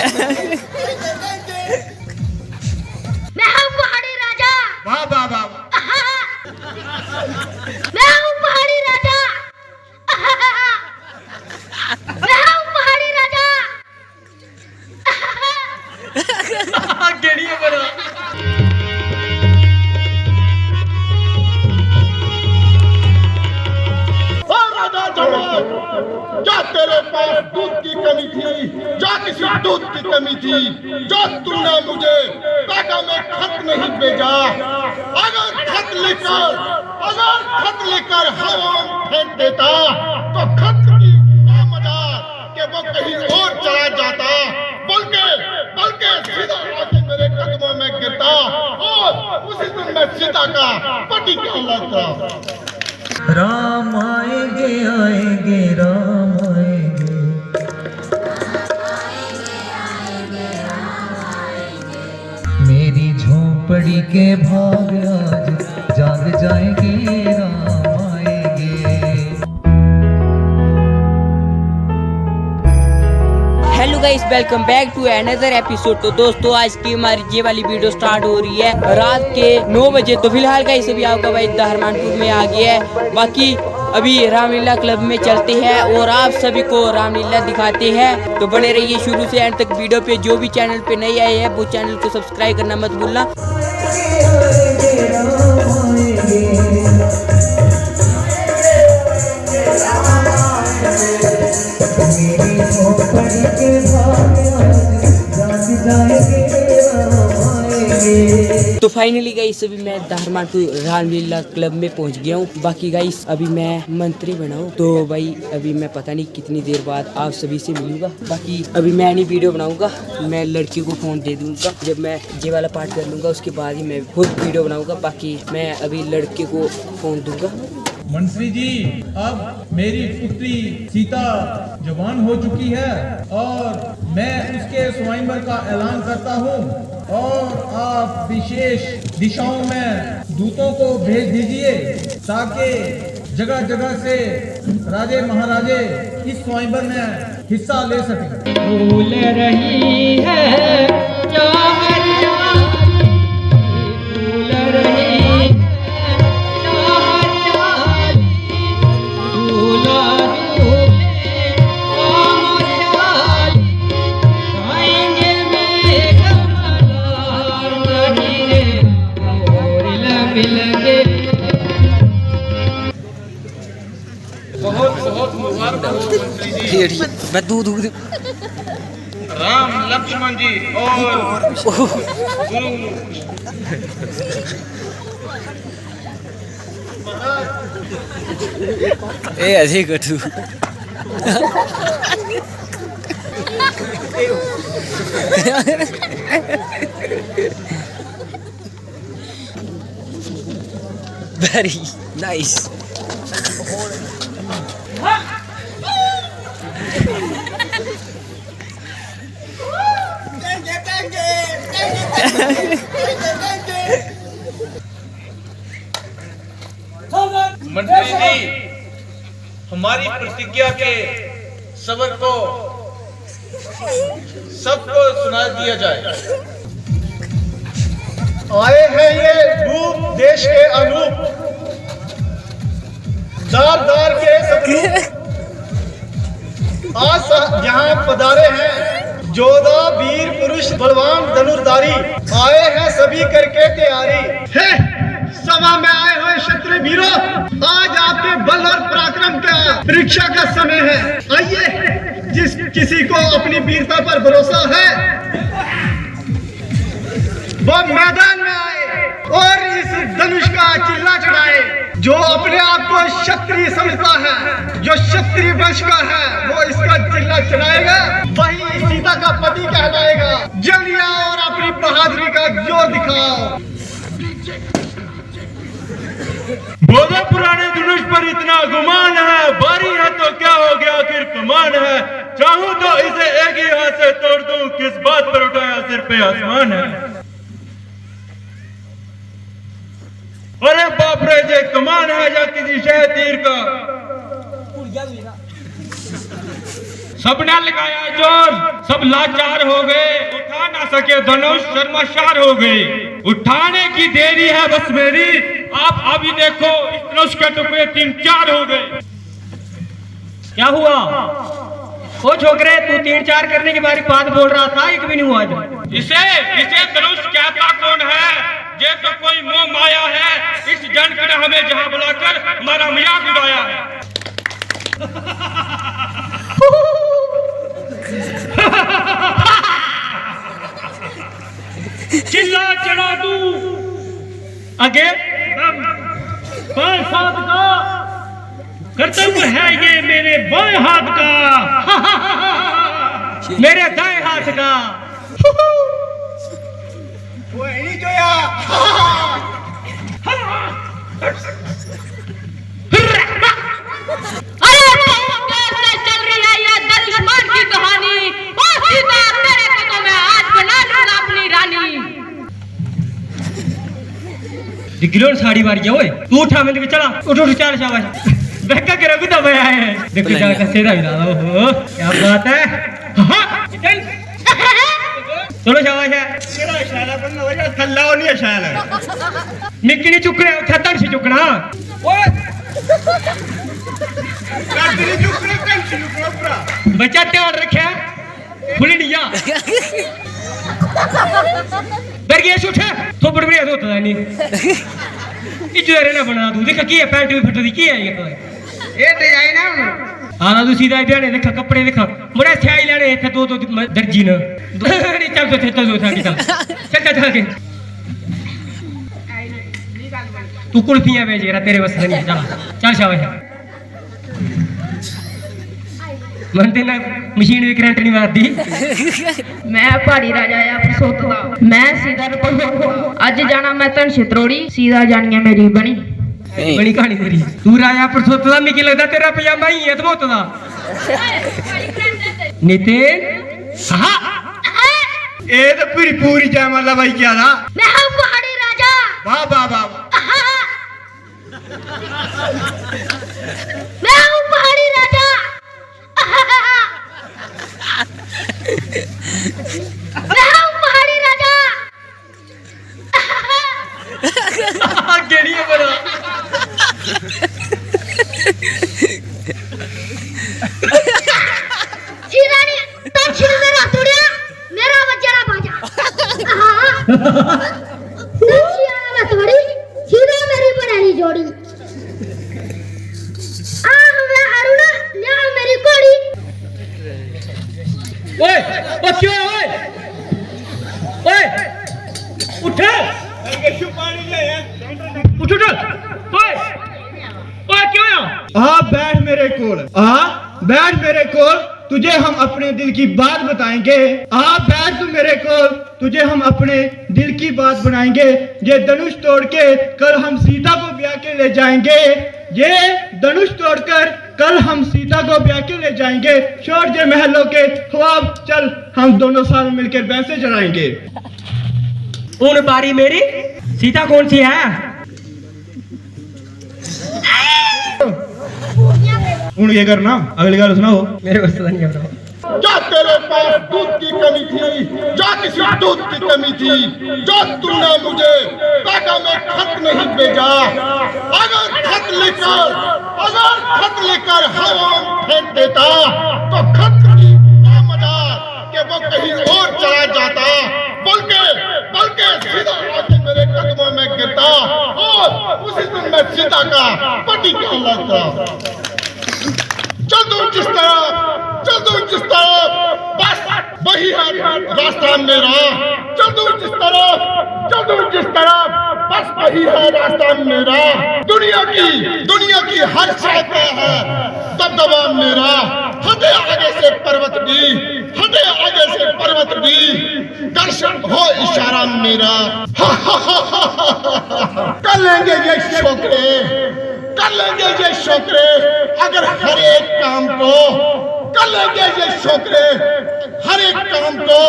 मैं हूँ पहाड़ी राजा। वाह वाह वाह। मैं हूँ पहाड़ी राजा। मैं हूँ पहाड़ी राजा। गेड़िए बना। क्या तेरे पास दूध की कमी थी? क्या किसी दूध की कमी थी जो तूने मुझे पैगा में खत नहीं भेजा? अगर खत लेकर हवा में फेंक देता तो खत की क्या मदद कि वो कहीं और चला जाता, बल्कि सीधा आके मेरे कदमों में गिरता और उसी दिन मैं सीता का पति कहलाता। राम आएंगे आएंगे राम आएंगे, मेरी झोपड़ी के भाग आज जाग जाएंगे राम आएंगे। Hello guys, welcome back to another episode. तो दोस्तों आज की हमारी ये वाली वीडियो स्टार्ट हो रही है रात के 9 बजे। तो फिलहाल गाइस अभी आपका भाई दहरमानपुर में आ गया है। बाकी अभी रामलीला क्लब में चलते हैं और आप सभी को रामलीला दिखाते हैं। तो बने रहिए शुरू से एंड तक वीडियो पे। जो भी चैनल पे नए आए हैं वो चैनल को सब्सक्राइब करना मत भूलना। तो फाइनली गाइस अभी मैं दहरमानपुर रामलीला क्लब में पहुंच गया हूँ। बाकी गाइस अभी मैं मंत्री बना हूँ। तो भाई अभी मैं पता नहीं कितनी देर बाद आप सभी से मिलूंगा। बाकी अभी मैं नहीं वीडियो बनाऊंगा, मैं लड़की को फोन दे दूंगा। जब मैं ये वाला पार्ट कर लूंगा उसके बाद ही मैं खुद वीडियो बनाऊंगा। बाकी मैं अभी लड़के को फोन दूंगा। मंत्री जी, अब मेरी पुत्री सीता जवान हो चुकी है और मैं उसके स्वयंवर का ऐलान करता हूँ और आप विशेष दिशाओं में दूतों को भेज दीजिए ताकि जगह जगह से राजे महाराजे इस स्वयंवर में हिस्सा ले सकें। भूल रही है क्या भूल रही बहुत बहुत मुबारक हो मंत्री जी। मैं दूध राम लक्ष्मण जी और गुरु ऐसे कटू वेरी नाइस। मंत्री जी, हमारी प्रतिज्ञा के सबर को सबको सुना दिया जाए। आए हैं ये रूप देश के अनूप, दार दार के सपूत, आज यहाँ पधारे हैं जोधा वीर पुरुष बलवान धनुर्धारी। आए हैं सभी करके तैयारी है। सभा में आए हुए क्षत्रिय वीरों, आज आपके बल और पराक्रम का परीक्षा का समय है। आइए, जिस किसी को अपनी वीरता पर भरोसा है वो मैदान में आए और इस धनुष का चिल्ला चढ़ाए। जो अपने आप को क्षत्रिय समझता है, जो क्षत्रिय वंश का है, वो इसका चिल्ला चढ़ाएगा, वही सीता का पति कहलाएगा। जल्दी आओ और अपनी बहादुरी का जोर दिखाओ। बोलो पुराने धनुष पर इतना गुमान है, बारी है तो क्या हो गया आखिर कमान है। चाहूं तो इसे एक ही हाथ से तोड़ दूं, किस बात पर उठाया सिर पे आसमान है। अरे बाप रे, जे कमान है या किसी शह तीर का। सबने लगाया जोर, सब लाचार हो गए, उठा ना सके धनुष, शर्माशार हो गए। उठाने की देरी है बस मेरी, आप अभी देखो इस धनुष के टुकड़े 3-4 हो गए। क्या हुआ? ओ छोकरे, तू 3-4 करने के बारे में बात बोल रहा था, एक भी नहीं हुआ आज। इसे धनुष कहता कौन है? ये तो कोई मोह माया है। इस जन ने हमें जहां बुलाकर हमारा मजाक उड़ाया है। चिल्ला चढ़ा तू आगे 5 हाथ का कर्तव्य है ये मेरे बाएं हाथ का, मेरे दाएं हाथ का। वो नहीं जोया। अरे कैसे चल रही है ये दुश्मन की कहानी। ओ सीता, तेरे को तो मैं आज बना लूंगा अपनी रानी। गिलोन साड़ी मारी ओए, तू उठा मैंने चला, उठ उठ चल शाबाश। बेका के रघु दबे आए हैं, देखो जा का सीधा मिला। ओहो क्या बात है। हाँ, चलो शाबाश है। तेरा इशारा बनना वजह थल्ला नहीं इशारा। मिक्की चुकने छतन से चुकना। ओए तेरी चुकने कल से चुकना पूरा। बच्चा ध्यान रखे, खुली नहीं जा। दरगेश उठ, तो बड़बड़िया होता नहीं। इज्जत ना बना तू, देख की है पैंट भी फट दी, की है ये डिजाइन है। हाँ तू सीधा ध्यान देखा, कपड़े देखा, बड़ा स्याही लेने थे दो दर्जी ने। चल तो चल के तू कुल्फियां बेच रहा, तेरे बस नहीं। चल शाबाश। मनते ना मशीन भी करंट नहीं मारती। मैं पहाड़ी राजा या परसोतदा, मैं सीधा परसोतदा। अज जाना मैं तन छित्रोड़ी, सीधा जानी है मेरी बनी। बड़ी कहानी तेरी। तू राजा परसोतदा, मिकी लगदा तेरा पजामा ही है तमोतदा। नितिन हाँ ये तो पूरी जयमाला भाई क्या था। मैं हूँ पहाड़ी राजा। वाह वाह वाह। मैं हूँ पहाड़ी राजा। मैं हूँ पहाड़ी राजा। केड़ी है बड़ा। सीधा नहीं, तब छिड़ मेरा तोड़िया, मेरा बच्चा बाजा। तब छिड़ा मैं थोड़ी, सीधा मेरी पुरानी जोड़ी। मैं अरुणा, ले मेरी कोड़ी। ओए ओ क्यों है ओए? ओए उठ उठ उठ। ओए ओए क्यों है? आ बैठ मेरे कोल, बैठ मेरे कोल, तुझे हम अपने दिल की बात बताएंगे। बैठ तू मेरे कोल, तुझे हम अपने दिल की बात बनाएंगे। ये धनुष तोड़ के कल हम सीता को ब्याह के ले जाएंगे। ये धनुष तोड़कर कल हम सीता को ब्याह के ले जाएंगे। छोड़ दे महलों के ख्वाब, चल हम दोनों साथ मिलकर भैंसे चराएंगे। उन बारी मेरी सीता कौन सी है? हूं ये करना, अगली गल सुनाओ। मेरे को पता नहीं है। क्या तेरे पास दूध की कमी थी, क्या किसी दूध की कमी थी, जो तुमने मुझे पैदा में खत नहीं भेजा। अगर खत लेकर हवा में फेंक देता तो खत की क्या मजा कि वो कहीं और चला जाता, बल्कि सीधा आके मेरे कदमों में गिरता और उसी दिन मैं सीता का पति कहलाता। चल दूं जिस तरफ, बस वही है रास्ता मेरा। चल दूं जिस तरफ, बस वही है रास्ता मेरा। दुनिया की हर शय पे है दबदबा मेरा। हटे आगे से पर्वत भी दर्शन हो इशारा मेरा। कर लेंगे ये छोकरे अगर हर एक काम को कर लेंगे ये छोकरे हर एक काम को,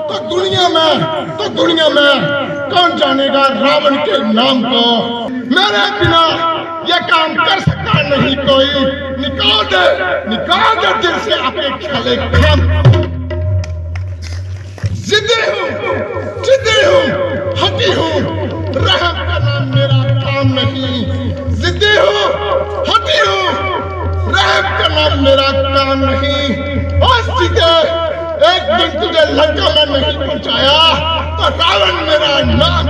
तो दुनिया में कौन जानेगा रावण के नाम को। मेरे ये काम कर सकता नहीं कोई। निकाल दे दिल से अपने ख्याले काम। जिद्दी हूँ, हटी हूँ, रहम करना मेरा काम नहीं। जिद्दी हूँ, हटी हूँ, रहम करना मेरा काम नहीं। और सीधे एक दिन तुझे लंका में नहीं पहुंचाया तो रावण मेरा नाम।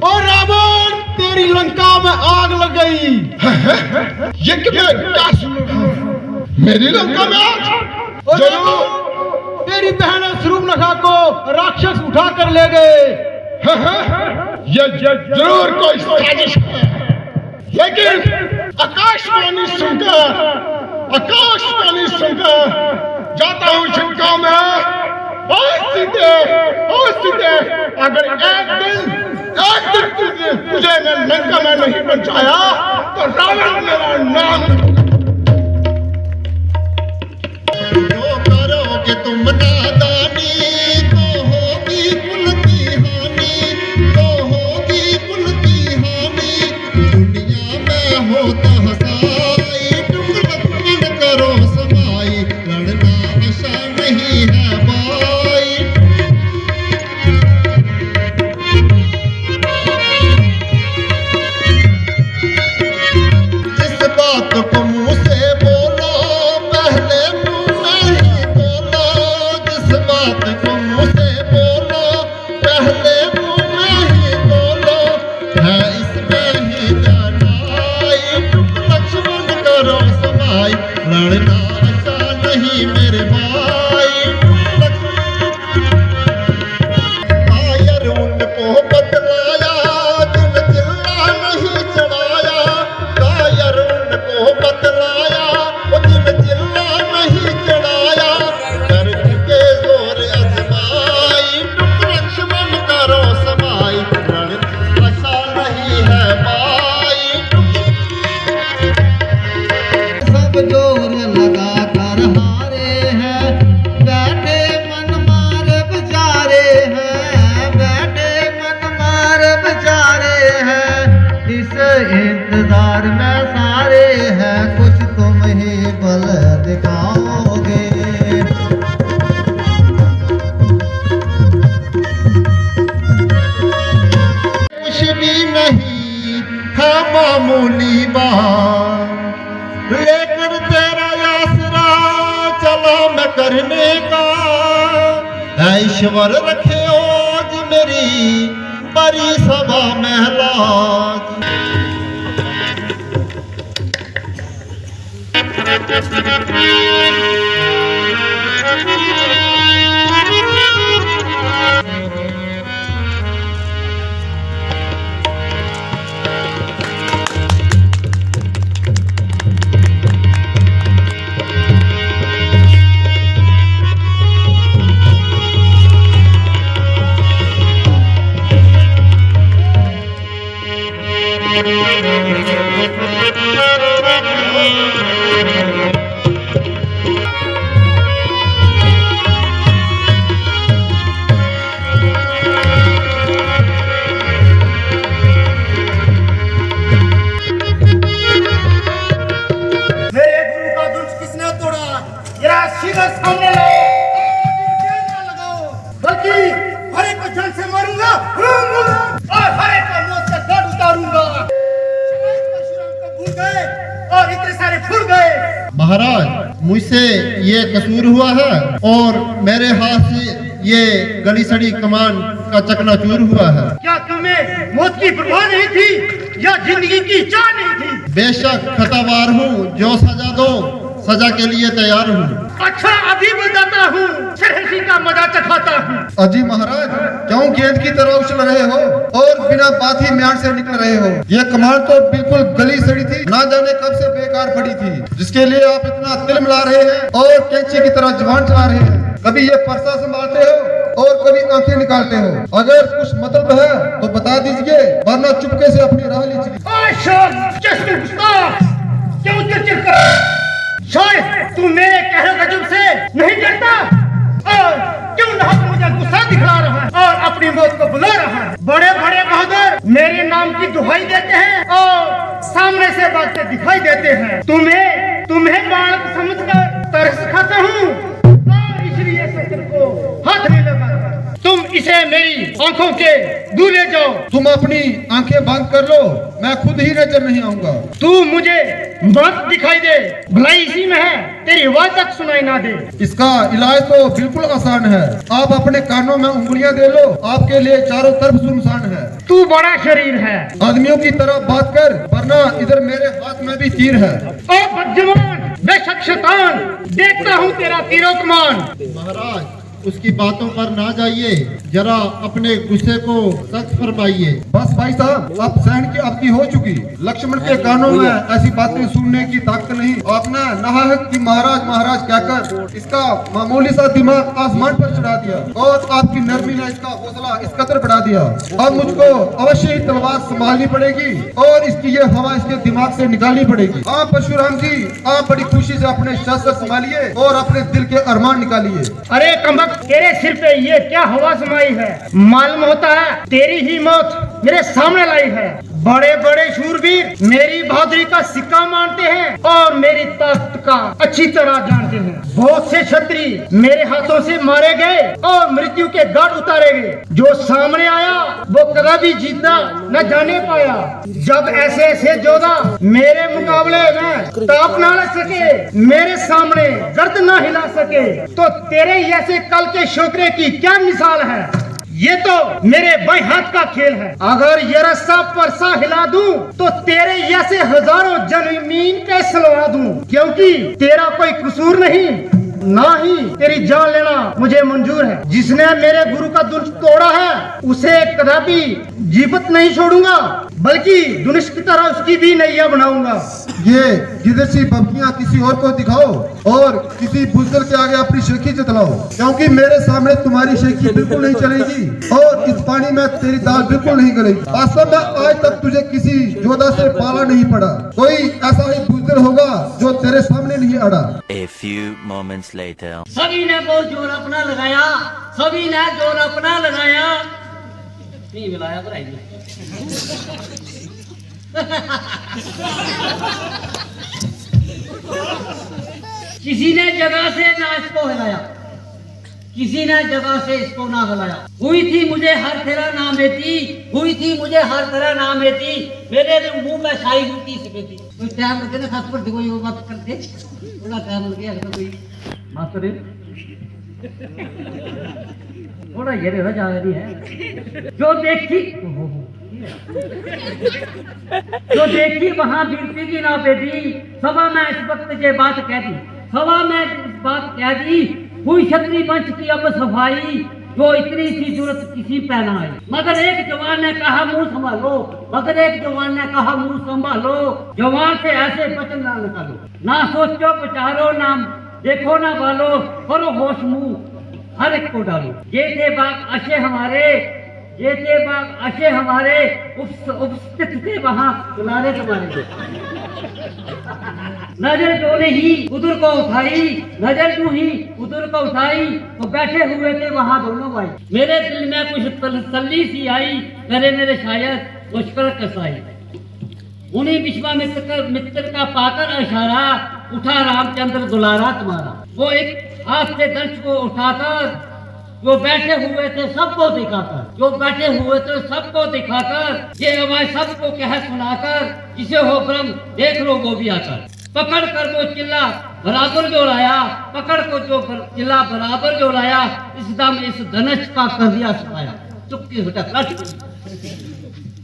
और रावण तेरी लंका में आग लग गई। ये क्या सुन रहा हूं? मेरी लंका में आग? जरूर तेरी बहन शूर्पणखा को राक्षस उठा कर ले गए। ये जरूर कोई साजिश है। लेकिन आकाशवाणी सुनकर जाता हूँ शंका में। और सीधे अगर एक दिन तुझे मैं लंका में नहीं पहुंचाया तो रावण मेरा नाम। जो करोगे तुम नादानी तो होगी कुल की हानि, तो होगी कुल की हानि। दुनिया में होता हसाई, तुम लक्ष्मण करो समाई। लड़ना आशा नहीं है भाई। जिस बात को मुंह से बोलो पहले मुंह में ही बोलो। जिस बात को मुंह से बोलो पहले मुंह में ही बोलो। है इसमें ही जानाई, तुम लक्ष्मण करो समाई। लड़ना अच्छा नहीं मेरे भाई। आयर उनको बतलाया, दिल चिल्ला नहीं चढ़ाया। कायर उनको बतलाया, वो दिल चिल्ला नहीं चढ़ाया। कर के जोर अजमाई, तुम लक्ष्मण करो समाई। रण आशा नहीं है भाई। सब जोर लगा कर हारे हैं, बैठे मन मार बेचारे हैं, बैठे मन मार बेचारे हैं। इस इंतजार में सारे हैं, कुछ तुम ही बल दिखाओगे। कुछ भी नहीं है मामूली बात, लेकर तेरा आसरा चला मैं करने का। ईश्वर रखे आज मेरी बड़ी सभा महलाज। महाराज मुझसे ये कसूर हुआ है और मेरे हाथ से ये गली सड़ी कमान का चकनाचूर हुआ है। क्या तुम्हें मौत की परवाह नहीं थी या जिंदगी की चाह नहीं थी? बेशक खतावार हूँ, जो सजा दो सजा के लिए तैयार हूँ। अच्छा अभी बताता हूँ, सरहसी का मजा चखाता हूँ। अजी महाराज क्यों गेंद की तरह उछल रहे हो और बिना बात ही म्यान से निकल रहे हो? ये कमान तो बिल्कुल गली सड़ी थी, ना जाने कब से बेकार पड़ी थी, जिसके लिए आप इतना तिल मिला रहे हैं और कैंची की तरह जुबान चला रहे हैं। कभी ये परसा संभालते हो और कभी आंखें निकालते हो। अगर कुछ मतलब है तो बता दीजिए, वरना चुपके से अपनी राह लीजिए। क्यों चिड़चिड़ कर? शायद तू मेरे कहने गजब से नहीं डरता और क्यों ना मुझे गुस्सा दिखला रहा है और अपनी मौत को बुला रहा है। बड़े बड़े बहादुर मेरे नाम की दुहाई देते हैं कहते हैं। तुम्हें बालक समझकर तरस खाते हूँ और इसलिए शस्त्र को हाथ नहीं लगाता। तुम इसे मेरी आंखों के दूर ले जाओ। तुम अपनी आंखें बंद कर लो, मैं खुद ही नजर नहीं आऊंगा। तू मुझे मत दिखाई दे, भलाई इसी में है, तेरी आवाज तक सुनाई ना दे। इसका इलाज तो बिल्कुल आसान है। आप अपने कानों में उंगलियां दे लो, आपके लिए चारों तरफ सुनसान है। तू बड़ा शरीर है, आदमियों की तरह बात कर, वरना इधर मेरे हाथ में भी तीर है। ओ बदजमान, बेशक शैतान, देखता हूँ तेरा तीरों कमान। महाराज, उसकी बातों पर ना जाइए, जरा अपने गुस्से को सख्त फरमाइए। बस भाई साहब, अब सहन की अवधि हो चुकी। लक्ष्मण के कानों में ऐसी बातें सुनने की ताकत नहीं। आपने नाहक की महाराज महाराज कहकर इसका मामूली सा दिमाग आसमान पर चढ़ा दिया और आपकी नरमी ने इसका हौसला इस कदर बढ़ा दिया। अब मुझको अवश्य ही तलवार संभालनी पड़ेगी और इसकी ये हवा इसके दिमाग से निकालनी पड़ेगी। आप परशुराम जी, आप बड़ी खुशी से अपने शस्त्र संभालिए और अपने दिल के अरमान निकालिए। अरे कमबख्त, तेरे सिर पे ये क्या हवा समाई है? मालूम होता है तेरी ही मौत मेरे सामने लाई है। बड़े बड़े शूरवीर मेरी बहादुरी का सिक्का मानते हैं और मेरी ताकत का अच्छी तरह जानते हैं। बहुत से क्षत्रिय मेरे हाथों से मारे गए और मृत्यु के घाट उतारे गए। जो सामने आया वो कदा भी जीतना न जाने पाया। जब ऐसे ऐसे योद्धा मेरे मुकाबले में ताप न लग सके, मेरे सामने गर्द न हिला सके, तो तेरे ऐसे कल के छोकरे की क्या मिसाल है? ये तो मेरे बाएं हाथ का खेल है। अगर ये रस्सा परसा हिला दूं तो तेरे ऐसे हजारों जमीन पे सलवा दूं, क्योंकि तेरा कोई कसूर नहीं, ना ही तेरी जान लेना मुझे मंजूर है। जिसने मेरे गुरु का दुष्ट तोड़ा है उसे कदापि जीवित नहीं छोड़ूंगा, बल्कि धनुष की तरह उसकी भी नैया बनाऊंगा। ये जिधर सी बब्बियां किसी और को दिखाओ और किसी बुजुर्ग के आगे अपनी शेखी जतलाओ, क्योंकि मेरे सामने तुम्हारी शेखी बिल्कुल नहीं चलेगी और इस पानी में तेरी दाल बिल्कुल नहीं गलेगी। वास्तव में आज तक तुझे किसी योद्धा से पाला नहीं पड़ा। कोई ऐसा ही बुजुर्ग होगा जो तेरे सामने नहीं अड़ा। A few moments later. सभी ने बहुत जोर अपना लगाया, सभी ने जोर अपना लगाया, नहीं मिलाया भाई। किसी ने जगह से ना इसको हिलाया, किसी ने जगह से इसको ना हिलाया। हुई थी मुझे हर तेरा नाम देती, हुई थी मुझे हर तेरा नाम देती, मेरे मुंह में छाई हुई थी सफेदी। कोई टाइम लगे ना खास पर कोई वो बात करते, थोड़ा टाइम लग गया कोई मास्टर थोड़ा ये जा रही है। जो देखी वहां गिरती की ना बेटी, सभा में इस वक्त ये बात कह दी, सभा में इस बात कह दी, हुई क्षत्रिय वंश की अब सफाई, जो इतनी सी जरूरत किसी पे ना आई। मगर एक जवान ने कहा मुंह संभालो, मगर एक जवान ने कहा मुंह संभालो, जवान से ऐसे वचन ना निकालो, ना सोचो विचारो, ना देखो ना बालो, करो होश मुंह हर एक को डालो। ये थे बाग अशे हमारे, ये थे बाग अशे हमारे, उपस्थित थे वहां दुलारे तुम्हारे। नजर जो ने ही उधर को उठाई, नजर जो ही उधर को उठाई, तो बैठे हुए थे वहां दोनों भाई। मेरे दिल में कुछ तसल्ली सी आई, करे मेरे शायद मुश्किल कसाई। उन्हीं विश्वामित्र का पाकर इशारा, उठा रामचंद्र दुलारा तुम्हारा। वो एक हाथ से दंश को उठाकर जो बैठे हुए थे सबको दिखाकर, जो बैठे हुए थे सबको दिखाकर, ये आवाज सबको कह सुनाकर, जिसे हो भ्रम देख लो वो भी आकर। पकड़ कर वो चिल्ला बराबर जो लाया, पकड़ को जो चिल्ला बराबर जो लाया, इस दम इस धनुष का कर दिया सफाया। चुपकी बेटा कट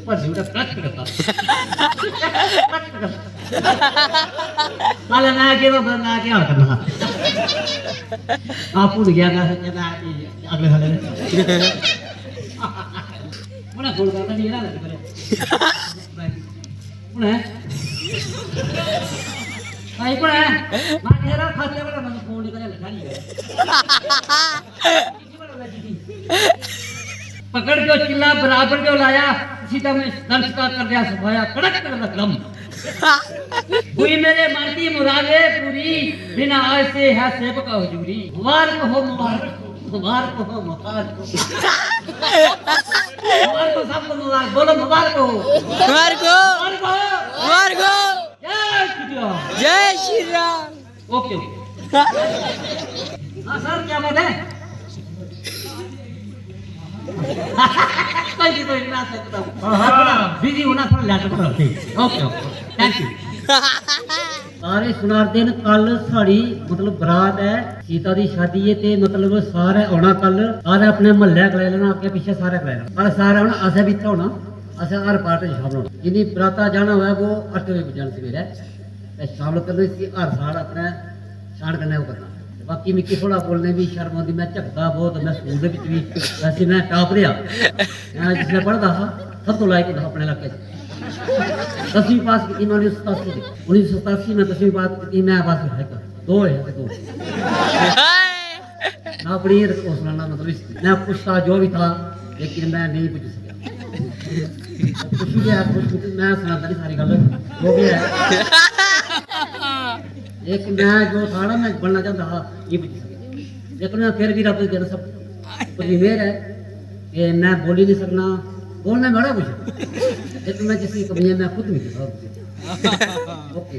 पर झूठा कट करता माला ना के वो ना के और करना आप भूल गया ना अगले साल मुना फोन करता नहीं ना मुना भाई कोण है मां तेरा खाते वाला मैं फोन नहीं करे लगा नहीं पकड़ जो चिल्ला बराबर जो लाया, सीधा में दंश का कर दिया सफाया, कड़क कर लम हुई मेरे मन की मुरादे पूरी, बिना आज से है सेवक का हुजूरी। मुबारक हो मुबारक, मुबारक हो मुबारक, मुबारक हो सबको मुबारक, बोलो मुबारक हो, मुबारक हो, मुबारक हो, मुबारक हो। राम। जय श्री राम। Okay okay. हाँ सर क्या बात है? कोई नहीं ना सकता हूँ। बिजी होना थोड़ा लैपटॉप पर ठीक। Okay okay thank you. सारे सुनारदे न कल साड़ी मतलब बरात है सीता दी शादी है ते मतलब सारे आना कल सारे अपने महल्ले कलाई लेना आगे पीछे सारे कलाई लेना कल सारे आना असें भी इत्थै होना असें हर पार्ट च शामिल होना जिन्नी बराता जाना होऐ वो 8 बजे पुज्जना सवेरे ते शामिल करना इसी हर साल अपने शान कन्नै ओह् करना बाकी मिगी थोड़ा बोलने भी शर्म आंदी मैं झकदा बहुत मैं स्कूल दे विच भी वैसे मैं टॉप रेहा मैं जिसलै पढ़दा हा सब तो लायक होंदा अपने इलाके च 10वीं पास की 1987 में 10वीं पास की मैं पास है दो है दो ना अपनी हौसला ना मतलब मैं पूछता जो भी था लेकिन मैं नहीं पूछ सका कुछ भी है कुछ मैं सुनाता नहीं सारी गल वो भी है लेकिन मैं जो था ना मैं बनना चाहता था ये पूछ सका लेकिन मैं फिर भी रब की सब पूरी मेहर है कि मैं बोल ही नहीं सकना बोलना बड़ा कुछ लेकिन मैं जिसकी कमी है मैं खुद नहीं कहता ओके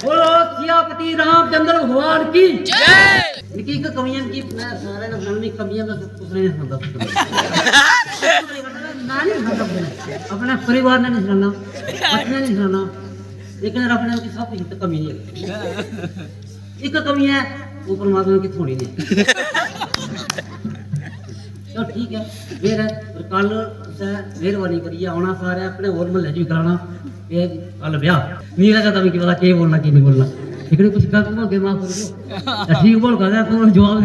बोलो सियापति रामचंद्र भगवान की जय। इनकी कमियां की मैं सारे ना बननी कमियां मैं कुछ नहीं सुनता मैं नहीं सुनता अपने परिवार ने नहीं सुनाना अपने नहीं सुनाना लेकिन अपने की सब कुछ कमी नहीं है एक कमी है वो परमात्मा की थोड़ी नहीं तो ठीक है फिर कल मेहरबानी करिए आना सारे अपने होर महल्ले च भी कराना कल ब्याह नहीं लगा तो मिगी पता केह् बोलना केह् नहीं बोलना लेकिन कुछ गलत बोल के माफ कर दो ठीक बोल कर तू जवाब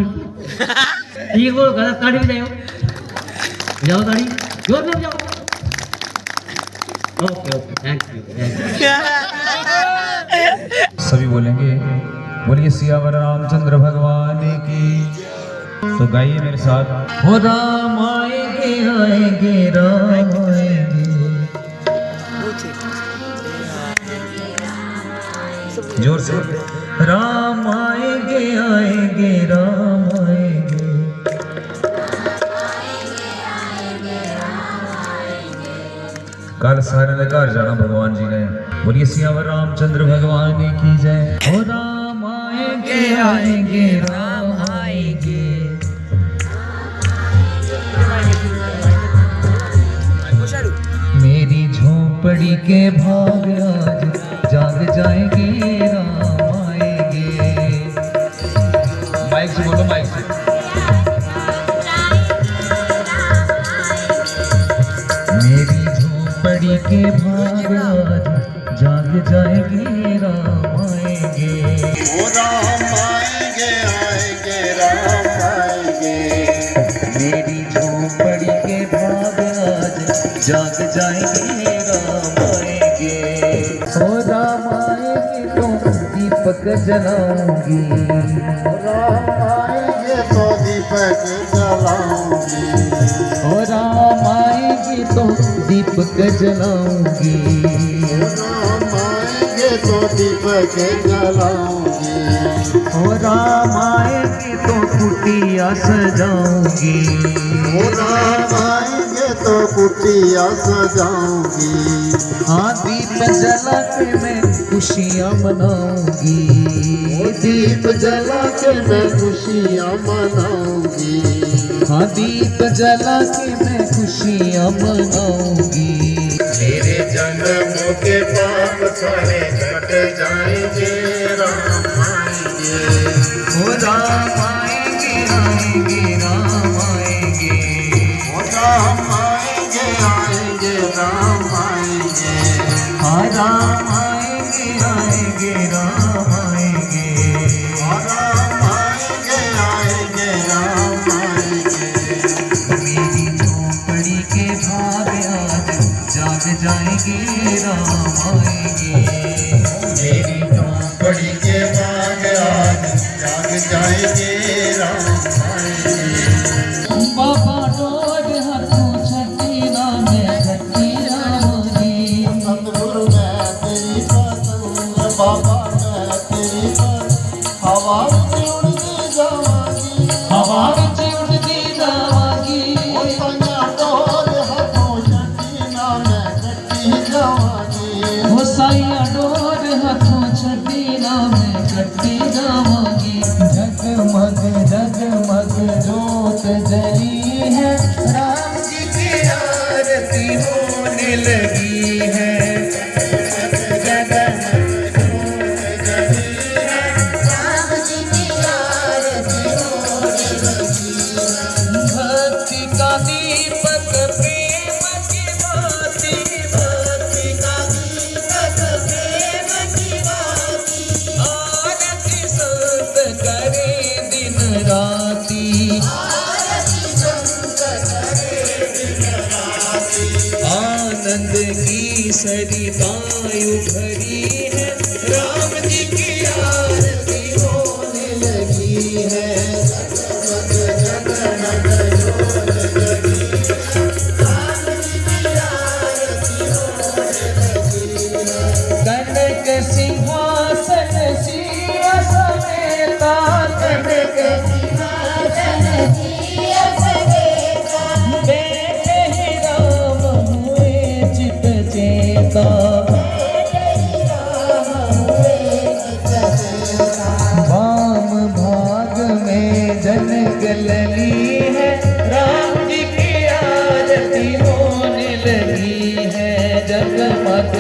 ठीक बोल कर ताड़ी बजाओ बजाओ ताड़ी जोर में बजाओ ओके ओके थैंक यू सभी बोलेंगे बोलिए सियावर रामचंद्र भगवान की। तो गाइए मेरे साथ। हो राम आएंगे राम आएंगे जोर से राम आएंगे राम आएंगे कल सारे ने घर जाना भगवान जी ने। बोलिए सियावर रामचंद्र भगवान की जय। हो राम आएंगे राम आएंगे मेरी झोपड़ी के भाग आज जाग जाएंगे राम आएंगे। माइक से बोलो माइक से। मेरी झोपड़ी के भाग आज जाग जाएंगे राम आएंगे। ओ राम आएंगे आएंगे राम आएंगे मेरी झोपड़ी के भाग आज जाग जाएंगे राम आएंगे। हो राम आएंगे तो दीपक जलाऊंगी राम आएंगे तो दीपक जलाऊंगी हो राम आएंगे तो दीपक जलाऊंगी राम आएंगे तो दीपक जलाऊंगी हो राम आएंगे तो कुटिया सजाऊंगी ओ राम आएंगे तो कुटिया सजाऊंगी हाँ दीप जला के मैं खुशियाँ मनाऊंगी ओ दीप जला के मैं खुशियाँ मनाऊंगी हाँ दीप जला के मैं खुशियाँ मनाऊंगी। मेरे जन्मों के पाप सारे कट जाएंगे राम आएंगे हो राम आएंगे आएंगे राम आएंगे ओ राम आएंगे आएंगे राम आएंगे हाँ राम आएंगे आएंगे राम आएंगे ओ राम आएंगे आएंगे राम आएंगे मेरी झोपड़ी के भाग आज जाग जाएंगे राम आएंगे। मेरी झोपड़ी के बाग आज जाग जाएंगे राम आएंगे बाबा डोज हाथों छठी ना मैं छठी जाऊंगी सतगुरु मैं तेरी पसंद बाबा मैं तेरी पसंद हवा में उड़ती जावांगी हवा विच उड़दी जावांगी ओ संगा डोर हाथों छठी ना मैं छठी जावांगी छठी जाओगी। जगमग जगमग जोत जली है, राम जी की आरती होने लगी है। भक्ति का दीपक प्रेम की बाती, भक्ति का दीपक प्रेम की बाती, आरती संत करे दिन राती, आरती संत करे दिन राती। आनंद की सरिताएं भरी है, राम जी की आरती होने लगी है। कनक सिंहासन सिया समेता, कनक सिंहासन सिया समेता, बैठे ही राम हुए चित चेता, वाम भाग में जनक लली है, राम जी की आरती होने लगी है। जगमग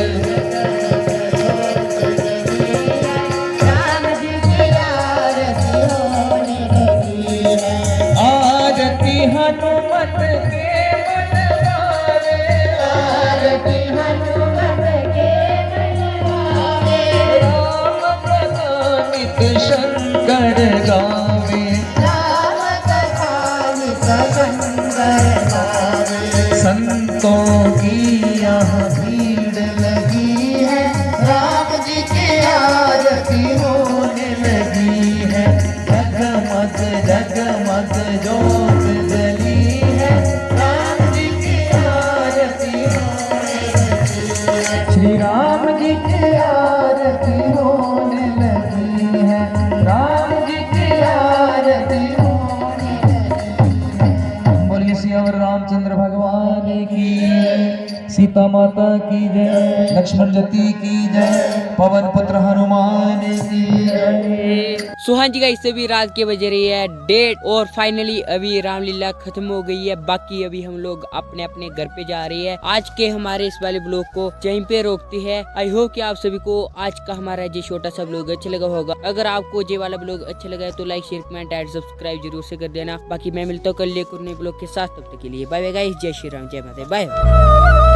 राम जी की आरती होने लगी है। आरती हनुमत के मन वाले, आरती हनुमत के मन वाले, राम कथानित शंकर गावे, राम कथानित शंकर गावे। संतों की यहाँ भीड़ लगी है, राम जी की आरती होने लगी है। जगमग जगमग जोत जली है, राम जी की आरती होने लगी है। श्री राम जी की आरती होने लगी है, राम जी की आरती होने लगी है। बोलिए सियावर रामचंद्र भगवान की जय, सीता माता की जय, लक्ष्मण जती की जय, पवन पुत्र हनुमान की जय। सो हाँ जी गाइस, अभी रात के बज रही है 1:30 और फाइनली अभी रामलीला खत्म हो गई है। बाकी अभी हम लोग अपने अपने घर पे जा रहे हैं। आज के हमारे इस वाले ब्लॉग को यहीं पे रोकती है। आई होप कि आप सभी को आज का हमारा ये छोटा सा ब्लॉग अच्छा लगा होगा। अगर आपको ये वाला ब्लॉग अच्छा लगा है तो like share comment and subscribe जरूर से कर देना। बाकी मैं मिलता हूँ कल एक और नए ब्लॉग के साथ, तब तक के लिए बाय बाय गाइस, जय श्री राम, जय माता, बाय।